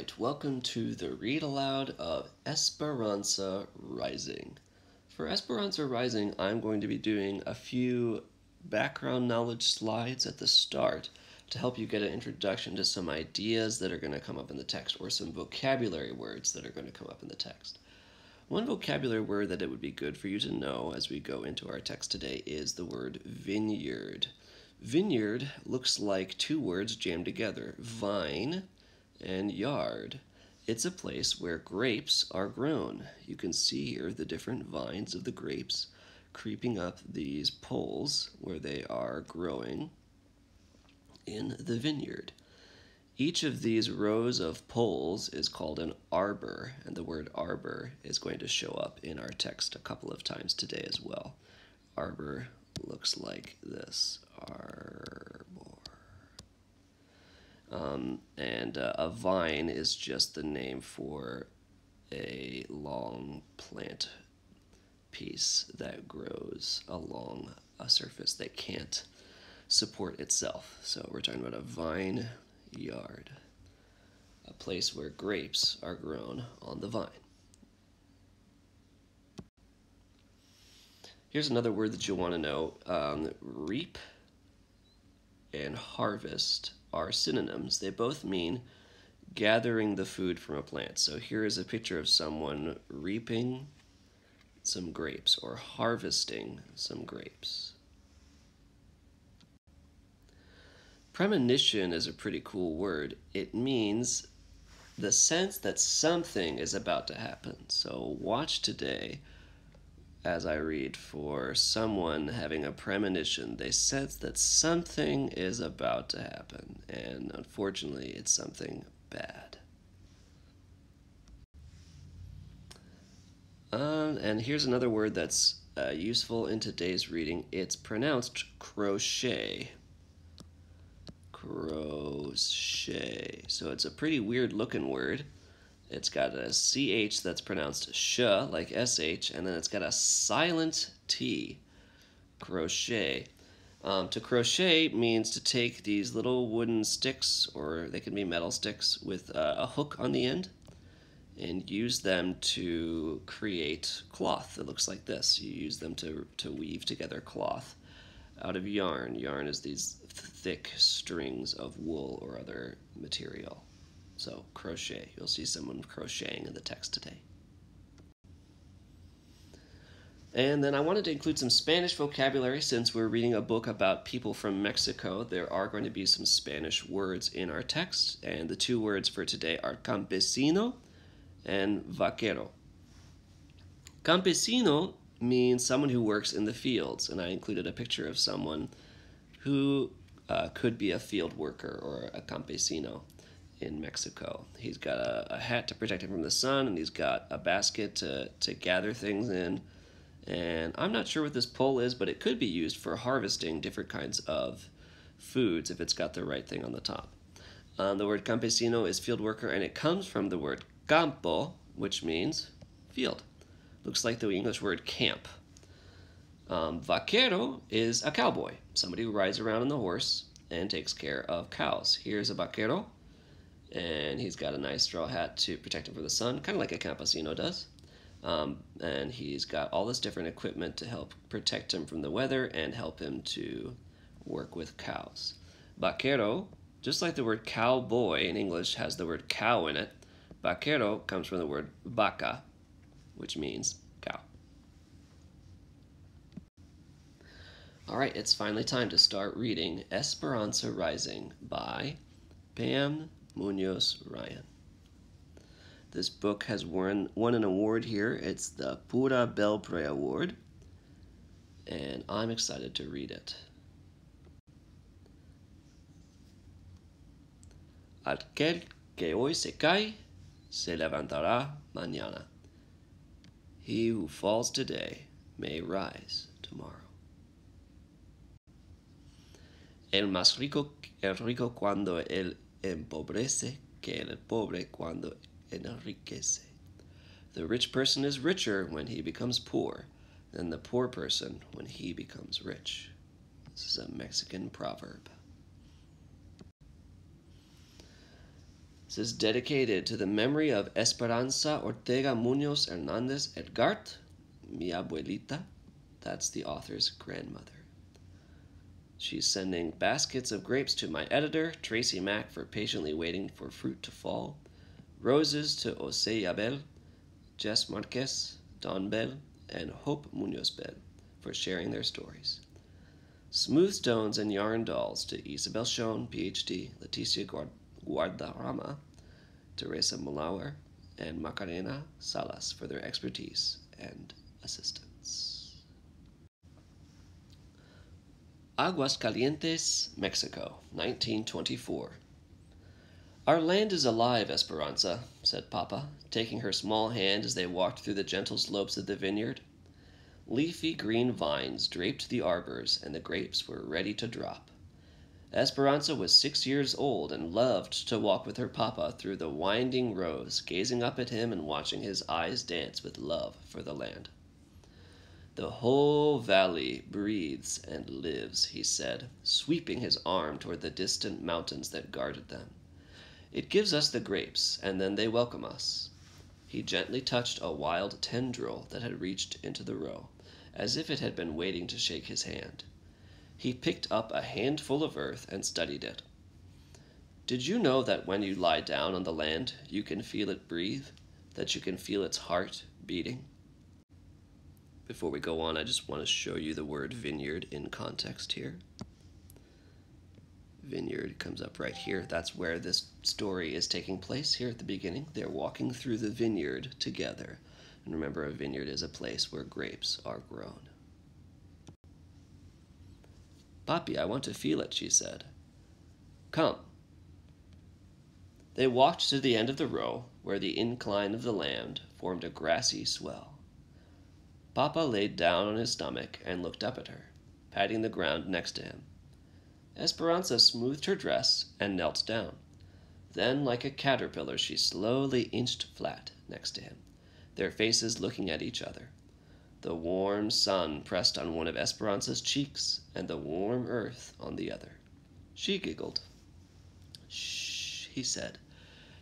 Alright, welcome to the read aloud of Esperanza Rising. For Esperanza Rising, I'm going to be doing a few background knowledge slides at the start to help you get an introduction to some ideas that are going to come up in the text, or some vocabulary words that are going to come up in the text. One vocabulary word that it would be good for you to know as we go into our text today is the word vineyard. Vineyard looks like two words jammed together, vine and yard. It's a place where grapes are grown. You can see here the different vines of the grapes creeping up these poles where they are growing in the vineyard. Each of these rows of poles is called an arbor, and the word arbor is going to show up in our text a couple of times today as well. Arbor looks like this, arbor. And a vine is just the name for a long plant piece that grows along a surface that can't support itself. So we're talking about a vine yard, a place where grapes are grown on the vine. Here's another word that you'll want to know. Reap and harvest are synonyms. They both mean gathering the food from a plant. So here is a picture of someone reaping some grapes or harvesting some grapes. Premonition is a pretty cool word. It means the sense that something is about to happen. So watch today as I read for someone having a premonition. They sense that something is about to happen, and unfortunately it's something bad. And here's another word that's useful in today's reading. It's pronounced crochet. Crochet. So it's a pretty weird looking word. It's got a CH that's pronounced sh, like SH, and then it's got a silent T, crochet. To crochet means to take these little wooden sticks, or they can be metal sticks, with a hook on the end, and use them to create cloth that looks like this. You use them to weave together cloth out of yarn. Yarn is these thick strings of wool or other material. So crochet, you'll see someone crocheting in the text today. And then I wanted to include some Spanish vocabulary since we're reading a book about people from Mexico. There are going to be some Spanish words in our text, and the two words for today are campesino and vaquero. Campesino means someone who works in the fields, and I included a picture of someone who could be a field worker or a campesino in Mexico. He's got a hat to protect him from the sun, and he's got a basket to gather things in. And I'm not sure what this pole is, but it could be used for harvesting different kinds of foods if it's got the right thing on the top. The word campesino is field worker, and it comes from the word campo, which means field. Looks like the English word camp. Vaquero is a cowboy, somebody who rides around on the horse and takes care of cows. Here's a vaquero, and he's got a nice straw hat to protect him from the sun, kind of like a campesino does. And he's got all this different equipment to help protect him from the weather and help him to work with cows. Vaquero, just like the word cowboy in English has the word cow in it, vaquero comes from the word vaca, which means cow. All right, it's finally time to start reading Esperanza Rising by Pam Munoz Ryan. This book has won an award here. It's the Pura Belpre Award, and I'm excited to read it. Aquel que hoy se cae, se levantará mañana. He who falls today may rise tomorrow. El más rico es rico cuando él empobrece que el pobre cuando enriquece. The rich person is richer when he becomes poor than the poor person when he becomes rich. This is a Mexican proverb. This is dedicated to the memory of Esperanza Ortega Munoz Hernandez Edgart, mi abuelita. That's the author's grandmother. She's sending baskets of grapes to my editor, Tracy Mack, for patiently waiting for fruit to fall. Roses to Jose Abel, Jess Marquez, Don Bell, and Hope Munoz Bell for sharing their stories. Smooth stones and yarn dolls to Isabel Schoen, PhD, Leticia Guardarama, Teresa Mulauer, and Macarena Salas for their expertise and assistance. Aguascalientes, Mexico, 1924. Our land is alive, Esperanza, said Papa, taking her small hand as they walked through the gentle slopes of the vineyard. Leafy green vines draped the arbors, and the grapes were ready to drop. Esperanza was 6 years old and loved to walk with her papa through the winding rows, gazing up at him and watching his eyes dance with love for the land. The whole valley breathes and lives, he said, sweeping his arm toward the distant mountains that guarded them. It gives us the grapes, and then they welcome us. He gently touched a wild tendril that had reached into the row, as if it had been waiting to shake his hand. He picked up a handful of earth and studied it. Did you know that when you lie down on the land, you can feel it breathe, that you can feel its heart beating? Before we go on, I just want to show you the word vineyard in context here. Vineyard comes up right here. That's where this story is taking place here at the beginning. They're walking through the vineyard together. And remember, a vineyard is a place where grapes are grown. Papi, I want to feel it, she said. Come. They walked to the end of the row, where the incline of the land formed a grassy swell. Papa laid down on his stomach and looked up at her, patting the ground next to him. Esperanza smoothed her dress and knelt down. Then, like a caterpillar, she slowly inched flat next to him, their faces looking at each other. The warm sun pressed on one of Esperanza's cheeks and the warm earth on the other. She giggled. Shh, he said.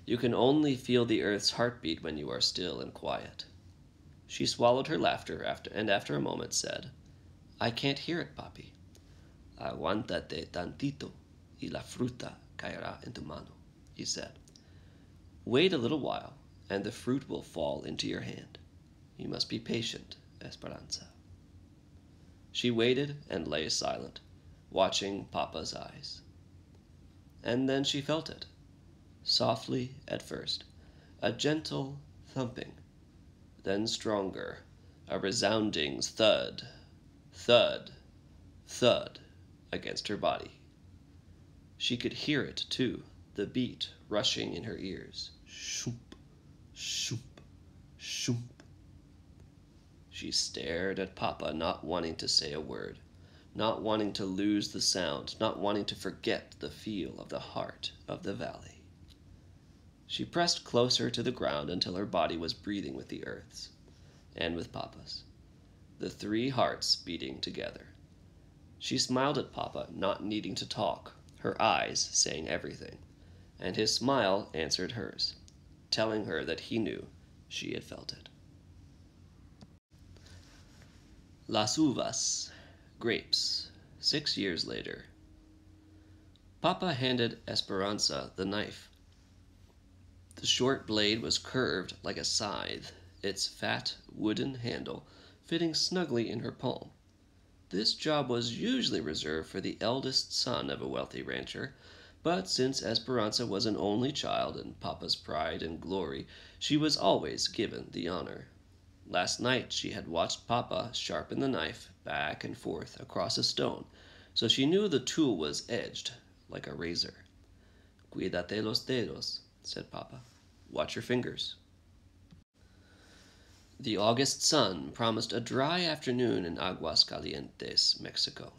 You can only feel the earth's heartbeat when you are still and quiet. She swallowed her laughter and after a moment said, I can't hear it, Papi. Aguántate tantito y la fruta caerá en tu mano, he said. Wait a little while, and the fruit will fall into your hand. You must be patient, Esperanza. She waited and lay silent, watching Papa's eyes. And then she felt it, softly at first, a gentle thumping, then stronger, a resounding thud, thud, thud against her body. She could hear it, too, the beat rushing in her ears. Shoop, shoop, shoop. She stared at Papa, not wanting to say a word, not wanting to lose the sound, not wanting to forget the feel of the heart of the valley. She pressed closer to the ground until her body was breathing with the earth's and with Papa's, the three hearts beating together. She smiled at Papa, not needing to talk, her eyes saying everything, and his smile answered hers, telling her that he knew she had felt it. Las uvas, grapes, 6 years later. Papa handed Esperanza the knife. The short blade was curved like a scythe, its fat wooden handle fitting snugly in her palm. This job was usually reserved for the eldest son of a wealthy rancher, but since Esperanza was an only child and Papa's pride and glory, she was always given the honor. Last night she had watched Papa sharpen the knife back and forth across a stone, so she knew the tool was edged like a razor. Cuídate los dedos, said Papa. Watch your fingers. The August sun promised a dry afternoon in Aguascalientes, Mexico.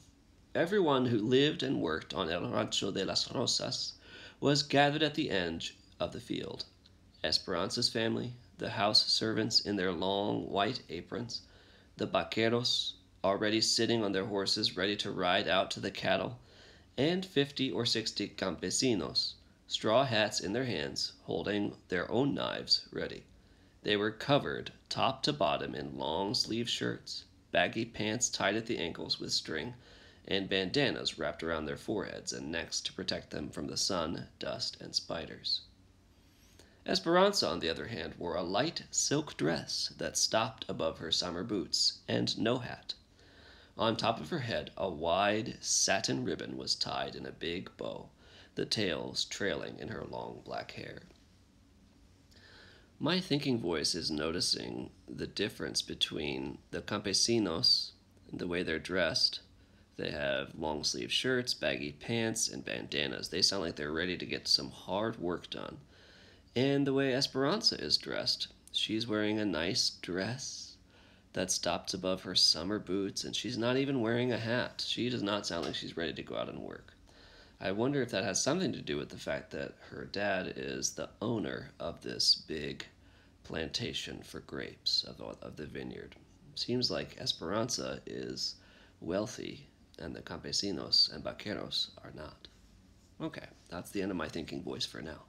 Everyone who lived and worked on El Rancho de las Rosas was gathered at the edge of the field. Esperanza's family, the house servants in their long white aprons, the vaqueros already sitting on their horses ready to ride out to the cattle, and 50 or 60 campesinos, straw hats in their hands, holding their own knives ready. They were covered top to bottom in long-sleeved shirts, baggy pants tied at the ankles with string, and bandanas wrapped around their foreheads and necks to protect them from the sun, dust, and spiders. Esperanza, on the other hand, wore a light silk dress that stopped above her summer boots, and no hat. On top of her head, a wide satin ribbon was tied in a big bow, the tails trailing in her long black hair. My thinking voice is noticing the difference between the campesinos, the way they're dressed. They have long-sleeve shirts, baggy pants, and bandanas. They sound like they're ready to get some hard work done. And the way Esperanza is dressed, she's wearing a nice dress that stops above her summer boots, and she's not even wearing a hat. She does not sound like she's ready to go out and work. I wonder if that has something to do with the fact that her dad is the owner of this big plantation for grapes of the vineyard. Seems like Esperanza is wealthy, and the campesinos and vaqueros are not. Okay, that's the end of my thinking voice for now.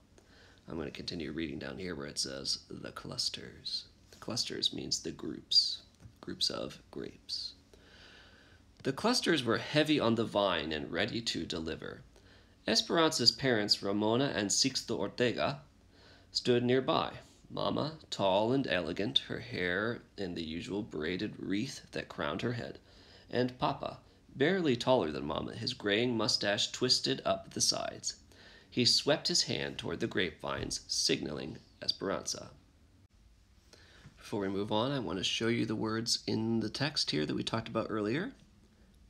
I'm going to continue reading down here where it says the clusters. The clusters means the groups of grapes. The clusters were heavy on the vine and ready to deliver. Esperanza's parents, Ramona and Sixto Ortega, stood nearby. Mama, tall and elegant, her hair in the usual braided wreath that crowned her head, and Papa, barely taller than Mama, his graying mustache twisted up the sides. He swept his hand toward the grapevines, signaling Esperanza. Before we move on, I want to show you the words in the text here that we talked about earlier.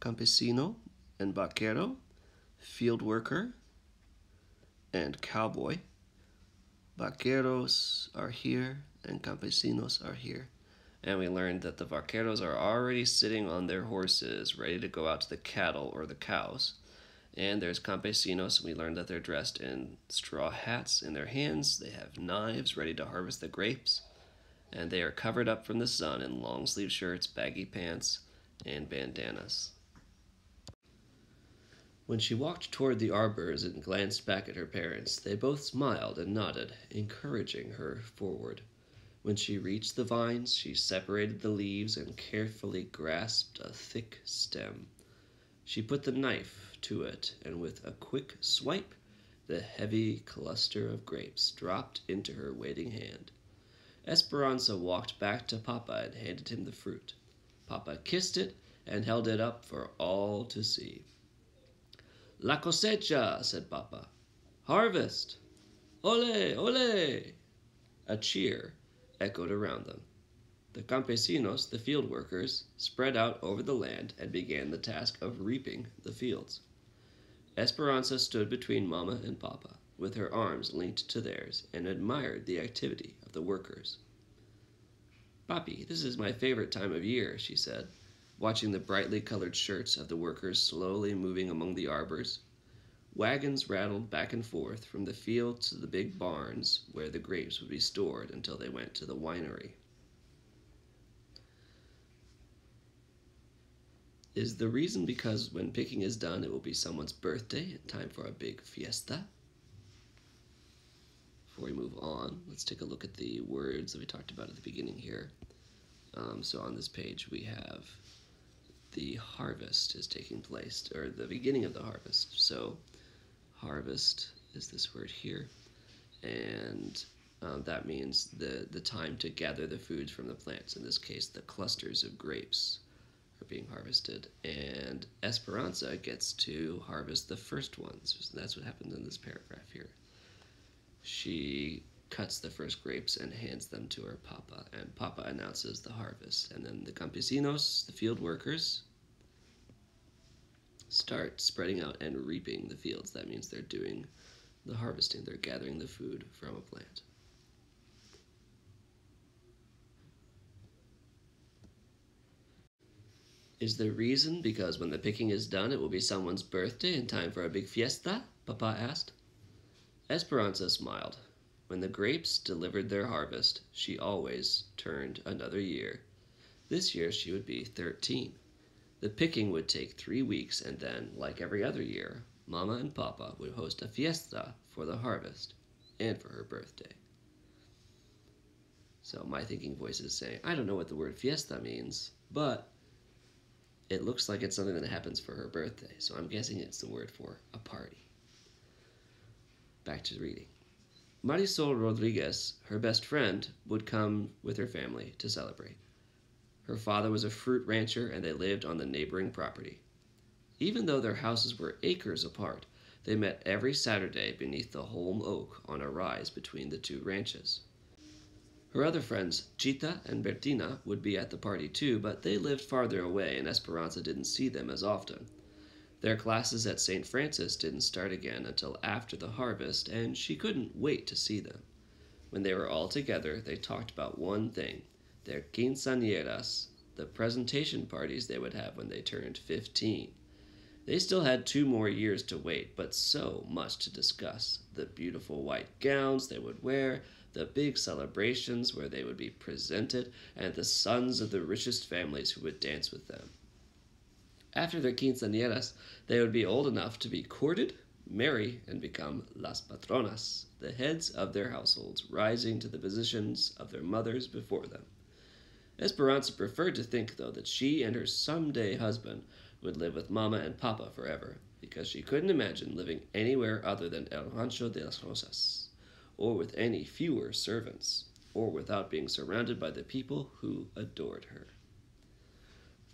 Campesino and Vaquero, fieldworker and cowboy. Vaqueros are here and campesinos are here. And we learned that the vaqueros are already sitting on their horses, ready to go out to the cattle or the cows. And there's campesinos. We learned that they're dressed in straw hats in their hands. They have knives ready to harvest the grapes. And they are covered up from the sun in long-sleeve shirts, baggy pants, and bandanas. When she walked toward the arbors and glanced back at her parents, they both smiled and nodded, encouraging her forward. When she reached the vines, she separated the leaves and carefully grasped a thick stem. She put the knife to it, and with a quick swipe, the heavy cluster of grapes dropped into her waiting hand. Esperanza walked back to Papa and handed him the fruit. Papa kissed it and held it up for all to see. La cosecha, said Papa. Harvest! Ole, ole! A cheer echoed around them. The campesinos, the field workers, spread out over the land and began the task of reaping the fields. Esperanza stood between Mama and Papa, with her arms linked to theirs, and admired the activity of the workers. Papi, this is my favorite time of year, she said, watching the brightly colored shirts of the workers slowly moving among the arbors. Wagons rattled back and forth from the fields to the big barns where the grapes would be stored until they went to the winery. Is the reason because when picking is done, it will be someone's birthday and time for a big fiesta? Before we move on, let's take a look at the words that we talked about at the beginning here. So on this page we have the harvest is taking place, or the beginning of the harvest. So harvest is this word here, and that means the time to gather the foods from the plants. In this case, the clusters of grapes are being harvested, and Esperanza gets to harvest the first ones. So that's what happened in this paragraph here. She cuts the first grapes and hands them to her Papa, and Papa announces the harvest. And then the campesinos, the field workers, start spreading out and reaping the fields. That means they're doing the harvesting. They're gathering the food from a plant. Is the reason because when the picking is done, it will be someone's birthday and time for a big fiesta? Papa asked. Esperanza smiled. When the grapes delivered their harvest, she always turned another year. This year she would be 13. The picking would take 3 weeks, and then, like every other year, Mama and Papa would host a fiesta for the harvest and for her birthday. So my thinking voice is saying, I don't know what the word fiesta means, but it looks like it's something that happens for her birthday, so I'm guessing it's the word for a party. Back to reading. Marisol Rodriguez, her best friend, would come with her family to celebrate. Her father was a fruit rancher and they lived on the neighboring property. Even though their houses were acres apart, they met every Saturday beneath the holm oak on a rise between the two ranches. Her other friends, Chita and Bertina, would be at the party too, but they lived farther away and Esperanza didn't see them as often. Their classes at St. Francis didn't start again until after the harvest, and she couldn't wait to see them. When they were all together, they talked about one thing, their quinceañeras, the presentation parties they would have when they turned 15. They still had 2 more years to wait, but so much to discuss. The beautiful white gowns they would wear, the big celebrations where they would be presented, and the sons of the richest families who would dance with them. After their quinceañeras, they would be old enough to be courted, marry, and become las patronas, the heads of their households, rising to the positions of their mothers before them. Esperanza preferred to think, though, that she and her someday husband would live with Mama and Papa forever, because she couldn't imagine living anywhere other than El Rancho de las Rosas, or with any fewer servants, or without being surrounded by the people who adored her.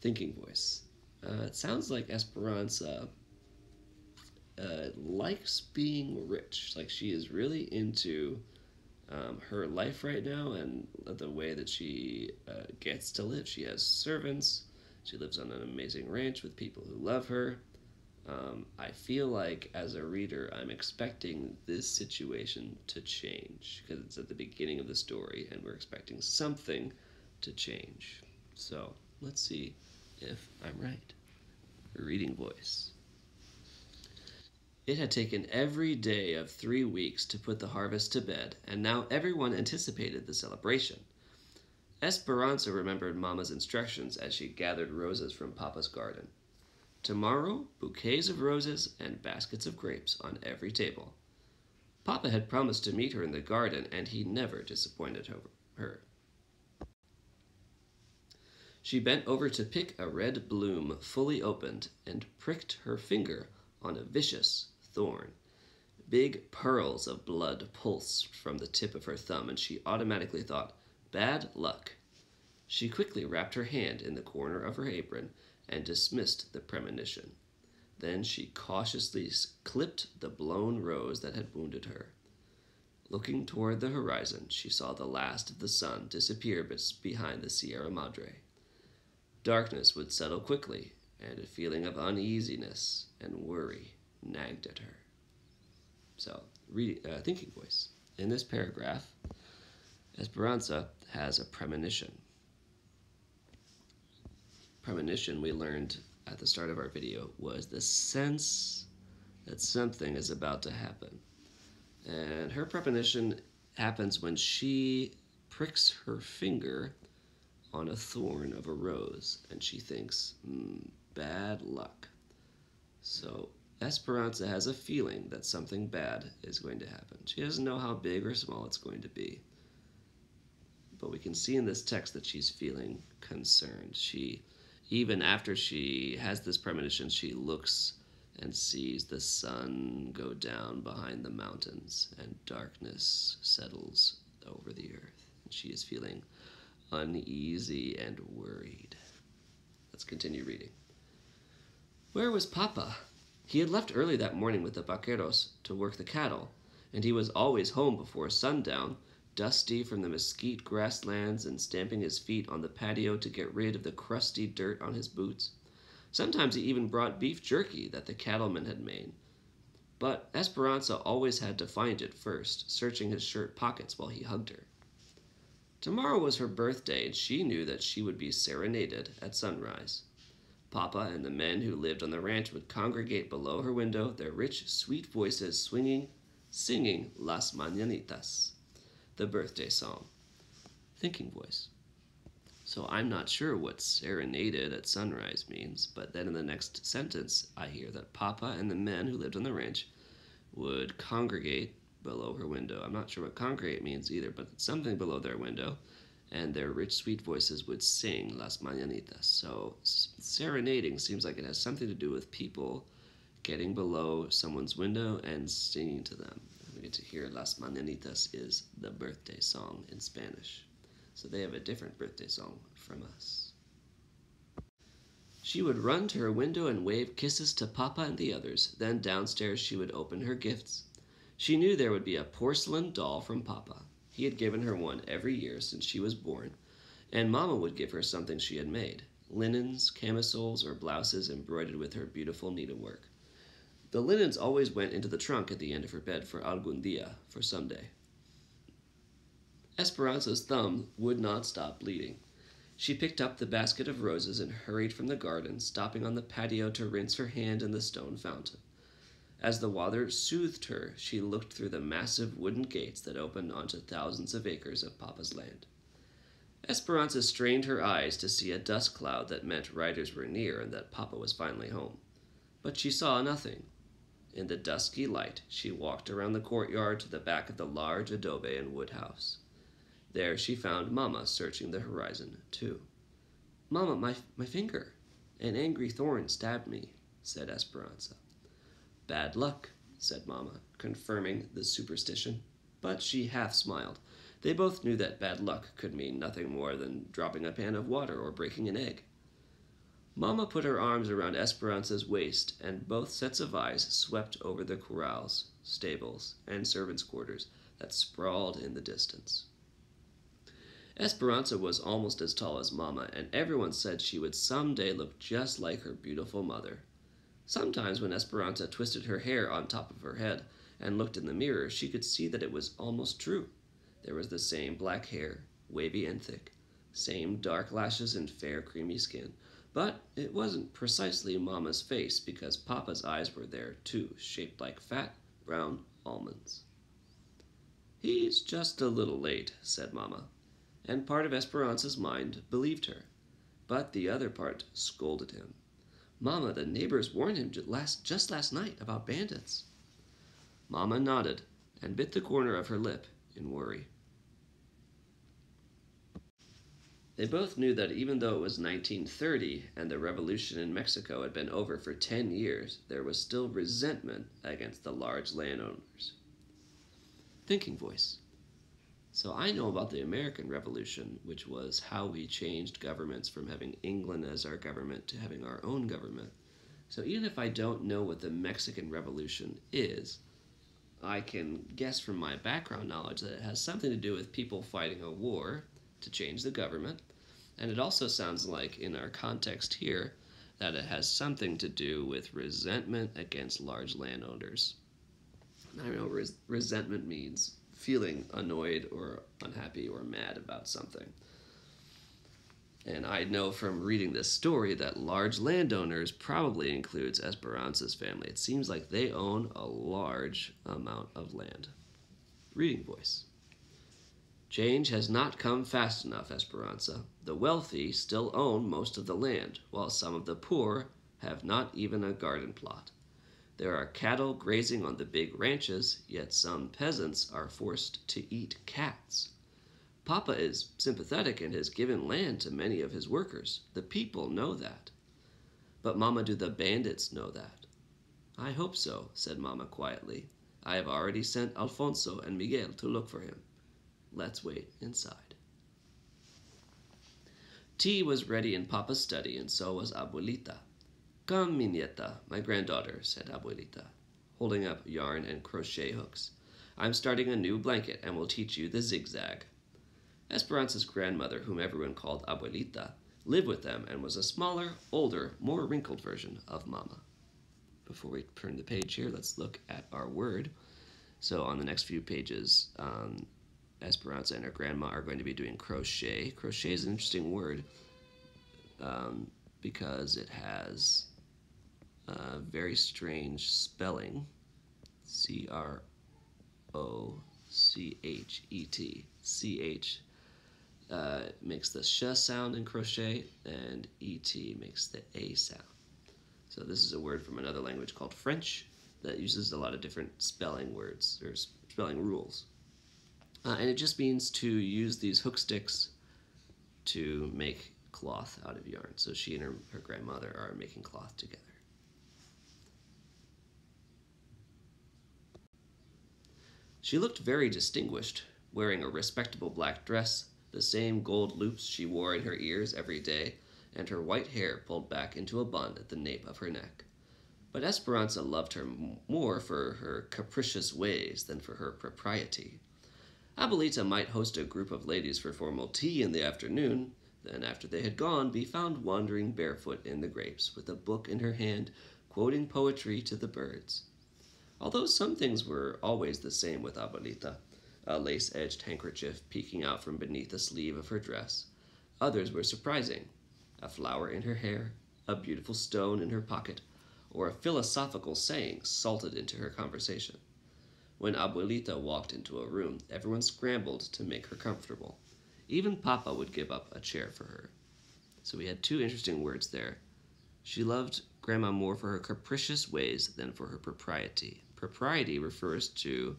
Thinking voice. It sounds like Esperanza likes being rich. Like she is really into her life right now and the way that she gets to live. She has servants. She lives on an amazing ranch with people who love her. I feel like as a reader, I'm expecting this situation to change because it's at the beginning of the story and we're expecting something to change. So let's see if I'm right. Reading voice. It had taken every day of 3 weeks to put the harvest to bed, and now everyone anticipated the celebration. Esperanza remembered Mama's instructions as she gathered roses from Papa's garden. Tomorrow, bouquets of roses and baskets of grapes on every table. Papa had promised to meet her in the garden, and he never disappointed her. She bent over to pick a red bloom fully opened and pricked her finger on a vicious thorn. Big pearls of blood pulsed from the tip of her thumb, and she automatically thought, bad luck. She quickly wrapped her hand in the corner of her apron and dismissed the premonition. Then she cautiously clipped the blown rose that had wounded her. Looking toward the horizon, she saw the last of the sun disappear behind the Sierra Madre. Darkness would settle quickly, and a feeling of uneasiness and worry nagged at her. So, thinking voice. In this paragraph, Esperanza has a premonition. Premonition, we learned at the start of our video, was the sense that something is about to happen. And her premonition happens when she pricks her finger on a thorn of a rose, and she thinks, bad luck. So Esperanza has a feeling that something bad is going to happen. She doesn't know how big or small it's going to be. But we can see in this text that she's feeling concerned. Even after she has this premonition, she looks and sees the sun go down behind the mountains, and darkness settles over the earth. And she is feeling uneasy and worried. Let's continue reading. Where was Papa? He had left early that morning with the Vaqueros to work the cattle, and he was always home before sundown, dusty from the mesquite grasslands and stamping his feet on the patio to get rid of the crusty dirt on his boots. Sometimes he even brought beef jerky that the cattleman had made. But Esperanza always had to find it first, searching his shirt pockets while he hugged her. Tomorrow was her birthday, and she knew that she would be serenaded at sunrise. Papa and the men who lived on the ranch would congregate below her window, their rich, sweet voices singing Las Mañanitas, the birthday song. Thinking voice. So I'm not sure what serenaded at sunrise means, but then in the next sentence, I hear that Papa and the men who lived on the ranch would congregate below her window. I'm not sure what congregate means either, but it's something below their window. And their rich, sweet voices would sing Las Mañanitas. So serenading seems like it has something to do with people getting below someone's window and singing to them. We get to hear Las Mañanitas is the birthday song in Spanish. So they have a different birthday song from us. She would run to her window and wave kisses to Papa and the others. Then downstairs she would open her gifts. She knew there would be a porcelain doll from Papa. He had given her one every year since she was born, and Mama would give her something she had made, linens, camisoles, or blouses embroidered with her beautiful needlework. The linens always went into the trunk at the end of her bed for algún día, for someday. Esperanza's thumb would not stop bleeding. She picked up the basket of roses and hurried from the garden, stopping on the patio to rinse her hand in the stone fountain. As the water soothed her, she looked through the massive wooden gates that opened onto thousands of acres of Papa's land. Esperanza strained her eyes to see a dust cloud that meant riders were near and that Papa was finally home. But she saw nothing. In the dusky light, she walked around the courtyard to the back of the large adobe and wood house. There she found Mama searching the horizon, too. "Mama, my finger! An angry thorn stabbed me," said Esperanza. "Bad luck," said Mama, confirming the superstition. But she half smiled. They both knew that bad luck could mean nothing more than dropping a pan of water or breaking an egg. Mama put her arms around Esperanza's waist, and both sets of eyes swept over the corrals, stables, and servants' quarters that sprawled in the distance. Esperanza was almost as tall as Mama, and everyone said she would someday look just like her beautiful mother. Sometimes when Esperanza twisted her hair on top of her head and looked in the mirror, she could see that it was almost true. There was the same black hair, wavy and thick, same dark lashes and fair creamy skin, but it wasn't precisely Mama's face because Papa's eyes were there too, shaped like fat, brown almonds. "He's just a little late," said Mama, and part of Esperanza's mind believed her, but the other part scolded him. "Mama, the neighbors warned him just last night about bandits." Mama nodded and bit the corner of her lip in worry. They both knew that even though it was 1930 and the revolution in Mexico had been over for 10 years, there was still resentment against the large landowners. Thinking voice. So I know about the American Revolution, which was how we changed governments from having England as our government to having our own government. So even if I don't know what the Mexican Revolution is, I can guess from my background knowledge that it has something to do with people fighting a war to change the government. And it also sounds like, in our context here, that it has something to do with resentment against large landowners. I know resentment means feeling annoyed or unhappy or mad about something. And I know from reading this story that large landowners probably includes Esperanza's family. It seems like they own a large amount of land. Reading voice. Change has not come fast enough, Esperanza. The wealthy still own most of the land, while some of the poor have not even a garden plot. There are cattle grazing on the big ranches, yet some peasants are forced to eat cats. Papa is sympathetic and has given land to many of his workers. The people know that. But Mama, do the bandits know that? I hope so, said Mama quietly. I have already sent Alfonso and Miguel to look for him. Let's wait inside. Tea was ready in Papa's study, and so was Abuelita. Come, mi nieta, my granddaughter, said Abuelita, holding up yarn and crochet hooks. I'm starting a new blanket and will teach you the zigzag. Esperanza's grandmother, whom everyone called Abuelita, lived with them and was a smaller, older, more wrinkled version of Mama. Before we turn the page here, let's look at our word. So on the next few pages, Esperanza and her grandma are going to be doing crochet. Crochet is an interesting word because it has a very strange spelling. C-R-O-C-H-E-T. C-H makes the sh sound in crochet, and E-T makes the A sound. So this is a word from another language called French that uses a lot of different spelling words or spelling rules. And it just means to use these hook sticks to make cloth out of yarn. So she and her grandmother are making cloth together. She looked very distinguished, wearing a respectable black dress, the same gold loops she wore in her ears every day, and her white hair pulled back into a bun at the nape of her neck. But Esperanza loved her more for her capricious ways than for her propriety. Abuelita might host a group of ladies for formal tea in the afternoon, then after they had gone, be found wandering barefoot in the grapes, with a book in her hand, quoting poetry to the birds. Although some things were always the same with Abuelita, a lace-edged handkerchief peeking out from beneath the sleeve of her dress, others were surprising. A flower in her hair, a beautiful stone in her pocket, or a philosophical saying salted into her conversation. When Abuelita walked into a room, everyone scrambled to make her comfortable. Even Papa would give up a chair for her. So we had two interesting words there. She loved Grandma more for her capricious ways than for her propriety. Propriety refers to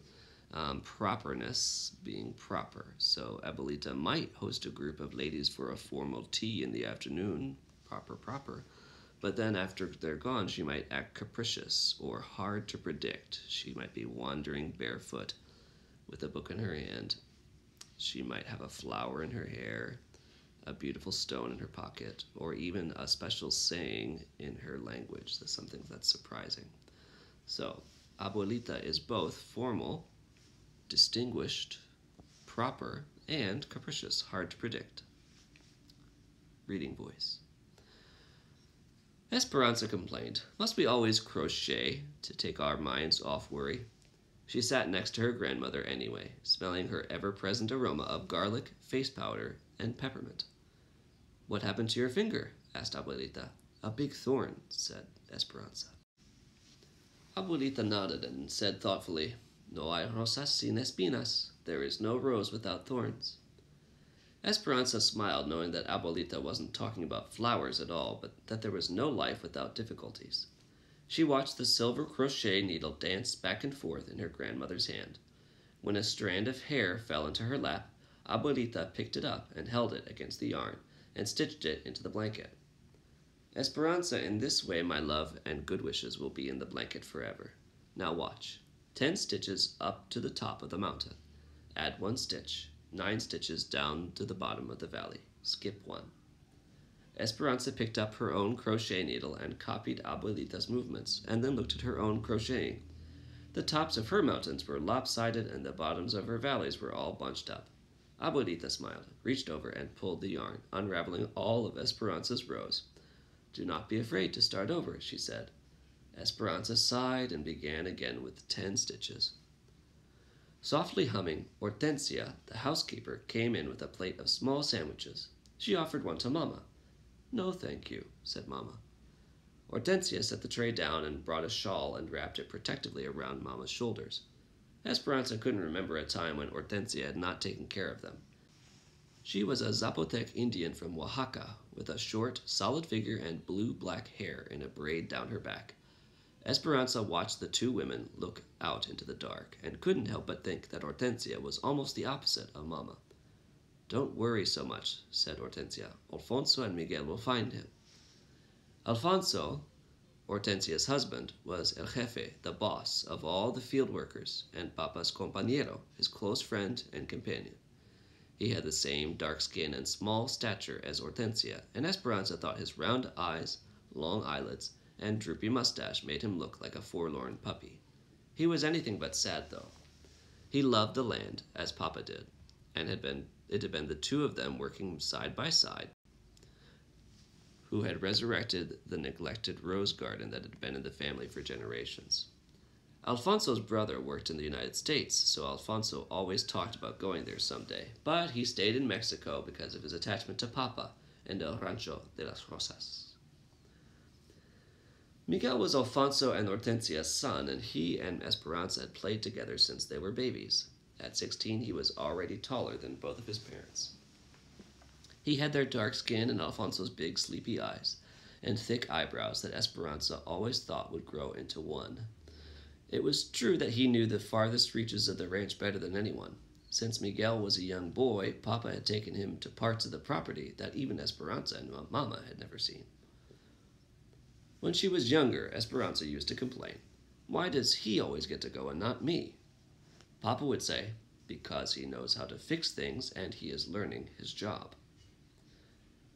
properness, being proper. So Abuelita might host a group of ladies for a formal tea in the afternoon, proper. But then after they're gone, she might act capricious or hard to predict. She might be wandering barefoot with a book in her hand. She might have a flower in her hair, a beautiful stone in her pocket, or even a special saying in her language. That's something that's surprising. So, Abuelita is both formal, distinguished, proper, and capricious, hard to predict. Reading voice. Esperanza complained, "Must we always crochet to take our minds off worry?" She sat next to her grandmother anyway, smelling her ever-present aroma of garlic, face powder, and peppermint. "What happened to your finger?" asked Abuelita. "A big thorn," said Esperanza. Abuelita nodded and said thoughtfully, "No hay rosas sin espinas." There is no rose without thorns. Esperanza smiled, knowing that Abuelita wasn't talking about flowers at all, but that there was no life without difficulties. She watched the silver crochet needle dance back and forth in her grandmother's hand. When a strand of hair fell into her lap, Abuelita picked it up and held it against the yarn and stitched it into the blanket. "Esperanza, in this way my love and good wishes will be in the blanket forever. Now watch. 10 stitches up to the top of the mountain. Add 1 stitch. 9 stitches down to the bottom of the valley. Skip 1. Esperanza picked up her own crochet needle and copied Abuelita's movements, and then looked at her own crocheting. The tops of her mountains were lopsided, and the bottoms of her valleys were all bunched up. Abuelita smiled, reached over, and pulled the yarn, unraveling all of Esperanza's rows. "Do not be afraid to start over," she said. Esperanza sighed and began again with 10 stitches. Softly humming, Hortensia, the housekeeper, came in with a plate of small sandwiches. She offered one to Mama. "No, thank you," said Mama. Hortensia set the tray down and brought a shawl and wrapped it protectively around Mama's shoulders. Esperanza couldn't remember a time when Hortensia had not taken care of them. She was a Zapotec Indian from Oaxaca, with a short, solid figure and blue-black hair in a braid down her back. Esperanza watched the two women look out into the dark, and couldn't help but think that Hortensia was almost the opposite of Mama. "Don't worry so much," said Hortensia. "Alfonso and Miguel will find him." Alfonso, Hortensia's husband, was el jefe, the boss, of all the field workers, and Papa's compañero, his close friend and companion. He had the same dark skin and small stature as Hortensia, and Esperanza thought his round eyes, long eyelids, and droopy mustache made him look like a forlorn puppy. He was anything but sad, though. He loved the land, as Papa did, and it had been the two of them working side by side who had resurrected the neglected rose garden that had been in the family for generations. Alfonso's brother worked in the United States, so Alfonso always talked about going there someday, but he stayed in Mexico because of his attachment to Papa and El Rancho de las Rosas. Miguel was Alfonso and Hortensia's son, and he and Esperanza had played together since they were babies. At 16, he was already taller than both of his parents. He had their dark skin and Alfonso's big, sleepy eyes, and thick eyebrows that Esperanza always thought would grow into one. It was true that he knew the farthest reaches of the ranch better than anyone. Since Miguel was a young boy, Papa had taken him to parts of the property that even Esperanza and Mama had never seen. When she was younger, Esperanza used to complain, "Why does he always get to go and not me?" Papa would say, "Because he knows how to fix things and he is learning his job."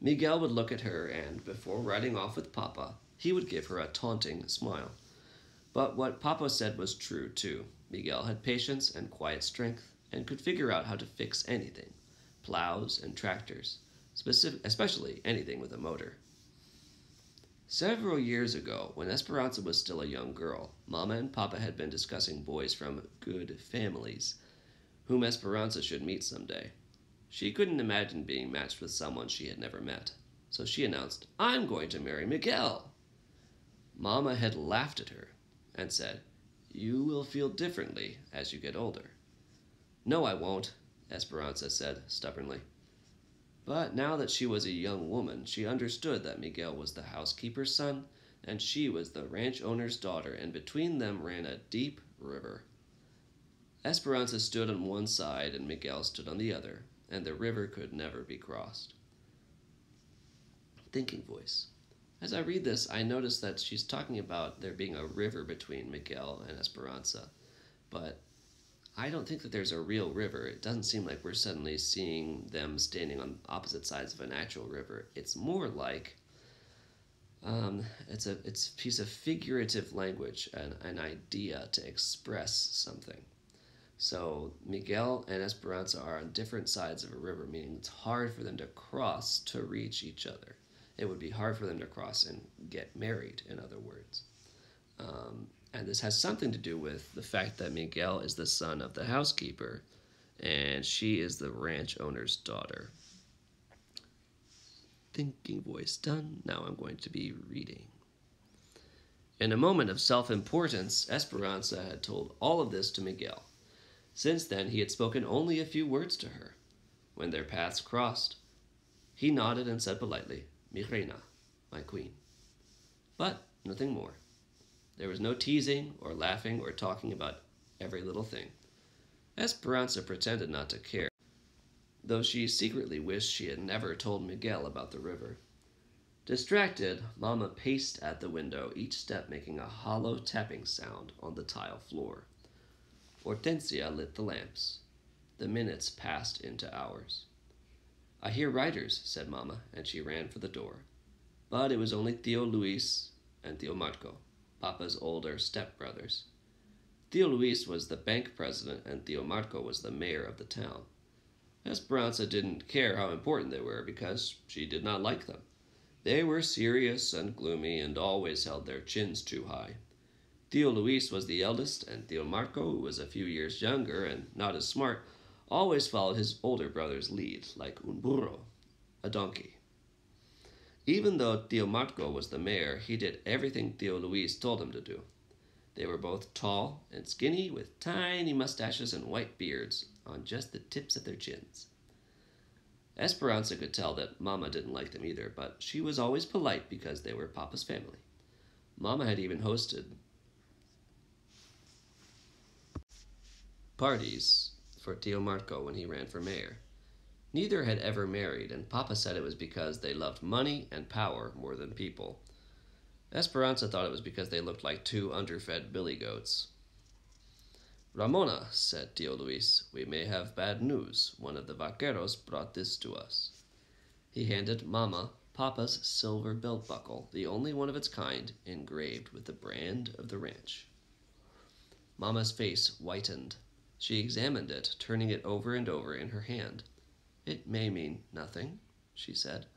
Miguel would look at her and, before riding off with Papa, he would give her a taunting smile. But what Papa said was true, too. Miguel had patience and quiet strength and could figure out how to fix anything, plows and tractors, especially anything with a motor. Several years ago, when Esperanza was still a young girl, Mama and Papa had been discussing boys from good families, whom Esperanza should meet someday. She couldn't imagine being matched with someone she had never met, so she announced, "I'm going to marry Miguel." Mama had laughed at her and said, "You will feel differently as you get older." "No, I won't," Esperanza said stubbornly. But now that she was a young woman, she understood that Miguel was the housekeeper's son, and she was the ranch owner's daughter, and between them ran a deep river. Esperanza stood on one side and Miguel stood on the other, and the river could never be crossed. Thinking voice. As I read this, I notice that she's talking about there being a river between Miguel and Esperanza, but I don't think that there's a real river. It doesn't seem like we're suddenly seeing them standing on opposite sides of an actual river. It's more like it's a piece of figurative language, an idea to express something. So Miguel and Esperanza are on different sides of a river, meaning it's hard for them to cross to reach each other. It would be hard for them to cross and get married, in other words. And this has something to do with the fact that Miguel is the son of the housekeeper, and she is the ranch owner's daughter. Thinking voice done. Now I'm going to be reading. In a moment of self-importance, Esperanza had told all of this to Miguel. Since then, he had spoken only a few words to her. When their paths crossed, he nodded and said politely, "Mi reina," my queen. But nothing more. There was no teasing or laughing or talking about every little thing. Esperanza pretended not to care, though she secretly wished she had never told Miguel about the river. Distracted, Mama paced at the window, each step making a hollow tapping sound on the tile floor. Hortensia lit the lamps. The minutes passed into hours. "I hear riders," said Mama, and she ran for the door. But it was only Tío Luis and Tío Marco, Papa's older stepbrothers. Tío Luis was the bank president, and Tío Marco was the mayor of the town. Esperanza didn't care how important they were because she did not like them. They were serious and gloomy and always held their chins too high. Tío Luis was the eldest, and Tío Marco, who was a few years younger and not as smart, always followed his older brother's lead, like un burro, a donkey. Even though Tío Marco was the mayor, he did everything Tío Luis told him to do. They were both tall and skinny, with tiny mustaches and white beards on just the tips of their chins. Esperanza could tell that Mama didn't like them either, but she was always polite because they were Papa's family. Mama had even hosted parties for Tío Marco when he ran for mayor. Neither had ever married, and Papa said it was because they loved money and power more than people. Esperanza thought it was because they looked like two underfed billy goats. "Ramona," said Tío Luis, "we may have bad news. One of the vaqueros brought this to us." He handed Mama Papa's silver belt buckle, the only one of its kind, engraved with the brand of the ranch. Mama's face whitened. She examined it, turning it over and over in her hand. "It may mean nothing," she said.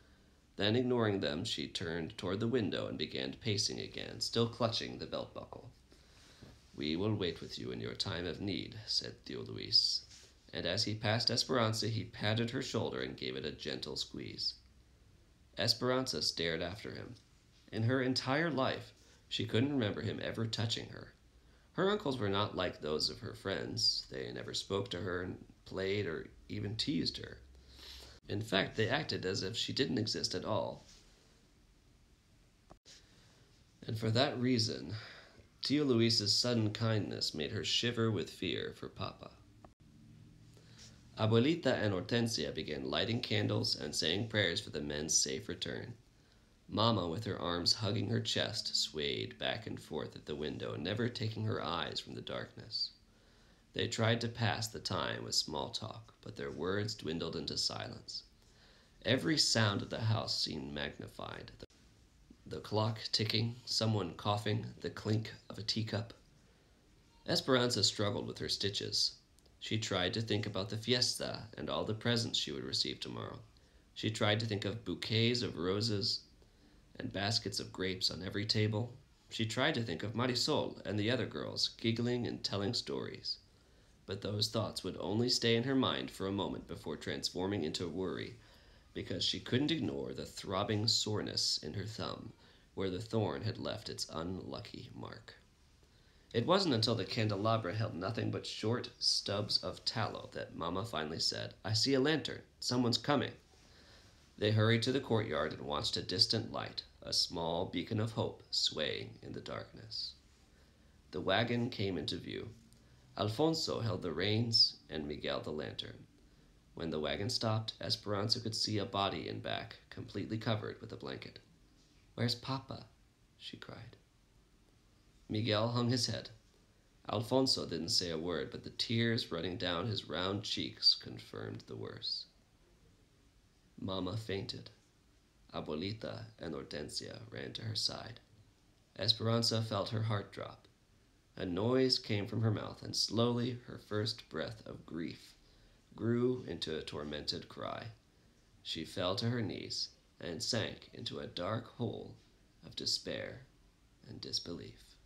Then, ignoring them, she turned toward the window and began pacing again, still clutching the belt buckle. "We will wait with you in your time of need," said Tío Luis. And as he passed Esperanza, he patted her shoulder and gave it a gentle squeeze. Esperanza stared after him. In her entire life, she couldn't remember him ever touching her. Her uncles were not like those of her friends. They never spoke to her and played or even teased her. In fact, they acted as if she didn't exist at all. And for that reason, Tia Luisa's sudden kindness made her shiver with fear for Papa. Abuelita and Hortensia began lighting candles and saying prayers for the men's safe return. Mama, with her arms hugging her chest, swayed back and forth at the window, never taking her eyes from the darkness. They tried to pass the time with small talk, but their words dwindled into silence. Every sound of the house seemed magnified. The clock ticking, someone coughing, the clink of a teacup. Esperanza struggled with her stitches. She tried to think about the fiesta and all the presents she would receive tomorrow. She tried to think of bouquets of roses and baskets of grapes on every table. She tried to think of Marisol and the other girls, giggling and telling stories. But those thoughts would only stay in her mind for a moment before transforming into worry, because she couldn't ignore the throbbing soreness in her thumb, where the thorn had left its unlucky mark. It wasn't until the candelabra held nothing but short stubs of tallow that Mama finally said, "I see a lantern. Someone's coming." They hurried to the courtyard and watched a distant light, a small beacon of hope, swaying in the darkness. The wagon came into view. Alfonso held the reins and Miguel the lantern. When the wagon stopped, Esperanza could see a body in back, completely covered with a blanket. "Where's Papa?" she cried. Miguel hung his head. Alfonso didn't say a word, but the tears running down his round cheeks confirmed the worst. Mama fainted. Abuelita and Hortensia ran to her side. Esperanza felt her heart drop. A noise came from her mouth, and slowly her first breath of grief grew into a tormented cry. She fell to her knees and sank into a dark hole of despair and disbelief.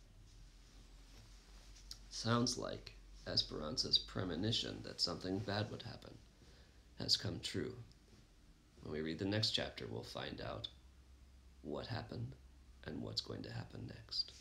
Sounds like Esperanza's premonition that something bad would happen has come true. When we read the next chapter, we'll find out what happened and what's going to happen next.